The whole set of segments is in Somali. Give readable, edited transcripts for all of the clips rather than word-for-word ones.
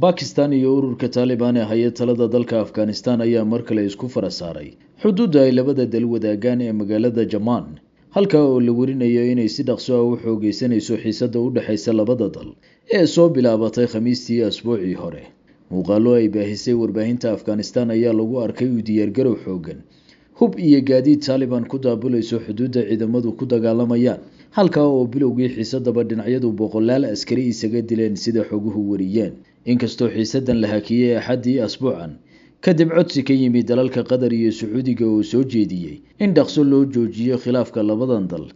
Pakistan iyo ururka Taliban ee haya talada dalka Afghanistan ayaa mar kale isku farasaaray xuduudda ay labada dal wadaagaan ee magaalada Jamman, halka oo la warinayo inay si dhaqso ah u xoogeysanayso xiisadda u dhaxaysa labada dal ee soo bilaabatay Khamiistii asbuucii hore. Muuqaallo ay baahisay warbaahinta Afghanistan ayaa lagu arkay u diyaargarow xoogan hub iyo gaadiid Taliban ku daabulayso xuduudda ciidamadu ku dagaalamayaan, halka oo bilowgii xiisadaba dhinacyadu boqolaal askari isaga dileen sida xoguhu wariyeen. Inkastoo xiisadan la hakiyay axadii asbuucan kadib codsi ka yimid dalalka Qatar iyo Sacuudiga oo soo jeediyay in dhaqso loo joojiyo khilaafka labadan dal,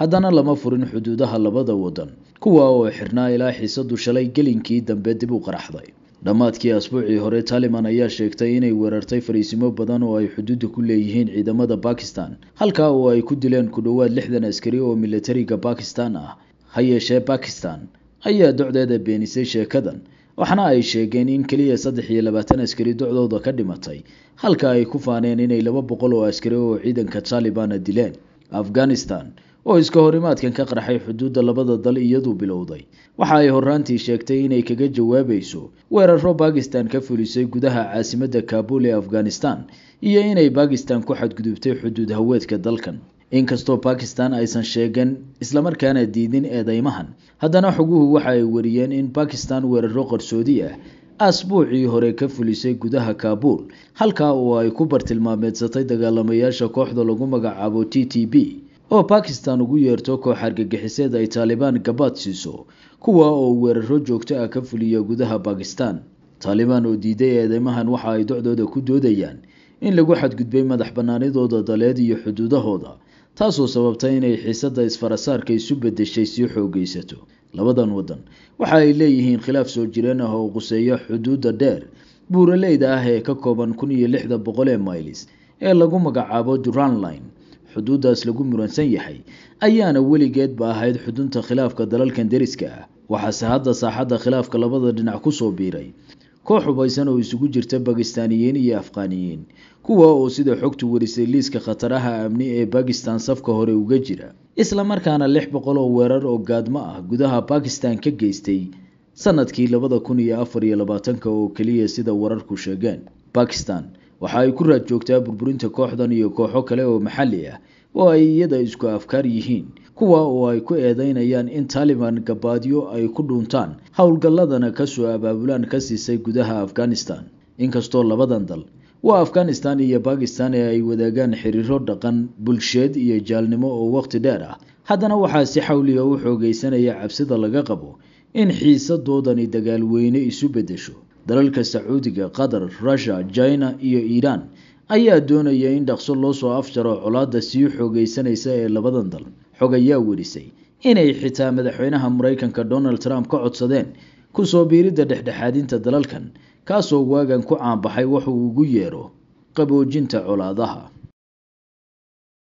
haddana lama furin xuduudaha labada wadan, kuwa oo xirnaa ilaa xiisadu shalay gelinkii dambe dib u qaraxday. Dhamaadkii asbuucii hore Taliban ayaa sheegtay inay weerartay fariisimo badan oo ay xuduudda ku leeyihiin ciidamada Pakistan, halka oo ay ku dileen ku dhawaad 60 askari oo militariga Pakistan ah. Ha yeeshee Pakistan ayaa docdeeda beenisay sheekadan, waxaana ay sheegeen in kaliya 23 askari docdooda ka dhimatay, halka ay ku faaneen inay 200 oo askari oo ciidanka Taliban dileen. Afghanistan oo iska horimaadkan ka qarxay xuduudda labada dal iyadu bilowday, waxa ay horaantii sheegtay inay kaga jawaabayso weeraro Pakistan ka fulisay gudaha caasimadda Kabul ee Afghanistan iyo inay Pakistan ku xadgudubtay xuduud haweedka dalkan. Inkastoo Pakistan aysan sheegan isla markaana diidin eedeymahan, haddana xoguhu waxa ay wariyeen in Pakistan weeraro qarsoodi ah asbuucii hore ka fulisay gudaha Kabul, halka oo ay ku bartilmaameedsatay dagaalamayaasha kooxda lagu magacaabo TTP oo Pakistan ugu yeerto koox argagixiseed ay Taliban gabaad siiso, kuwa oo weeraro joogto ah ka fuliya gudaha Pakistan. Taliban oo diiday eedeymahan waxa ay docdooda ku doodayaan in lagu xadgudbay madax banaanidooda daleed iyo xuduudahooda, taasoo sababtay inay xiisadda isfarasaarka isu bedeshay si xoogeysato. Labadan wadan waxa ay leeyihiin khilaaf soo jireen ah oo quseeya xuduudda dheer buuraleyda ah ee ka kooban 1600 miles ee lagu magacaabo Durand Line. xuduuddaas lagu muransan yahay ayaana weligeedba ahayd xudunta khilaafka dalalkan deriska ah, waxaase hadda saaxadda khilaafka labada dhinac ku soo biiray koox hubaysan oo isugu jirta Bakistaaniyiin iyo Afghaaniyiin, kuwa oo sida xogtu warisay liiska khataraha amni ee Pakistan safka hore uga jira, isla markaana 600 oo weerar oo gaadmo ah gudaha Pakistan ka geystay sanadkii 2024 oo kaliya sida wararku sheegeen. Pakistan waxa ay ku raad joogtaa burburinta kooxdan iyo kooxo kale oo maxalli ah oo ay iyada isku afkaar yihiin, kuwa oo ay ku eedeynayaan in Taliban gabaadyo ay ku dhuntaan howlgalladana ka soo abaabulaan ka siisay gudaha Afghanistan. Inkastoo labadan dal waa Afghanistan iyo Pakistan ee ay wadaagaan xiriiro dhaqan, bulsheed iyo jaalnimo oo waqti dheer ah, haddana waxaa si xawli ah u xoogeysanaya cabsida laga qabo in xiisadoodani dagaal weyne isu bedesho. Dalalka Sacuudiga, Qatar, Russia, China iyo Iran ayaa doonaya in dhaqso loo soo afjaro colaadda sii xoogeysanaysa ee labadan dal. Xog ayaa warisay inay xitaa madaxweynaha Mareykanka Donald Trump ka codsadeen ku soo biiridda dhexdhexaadinta dalalkan, kaasoo waagan ku caanbaxay wax uu ugu yeero qaboojinta colaadaha.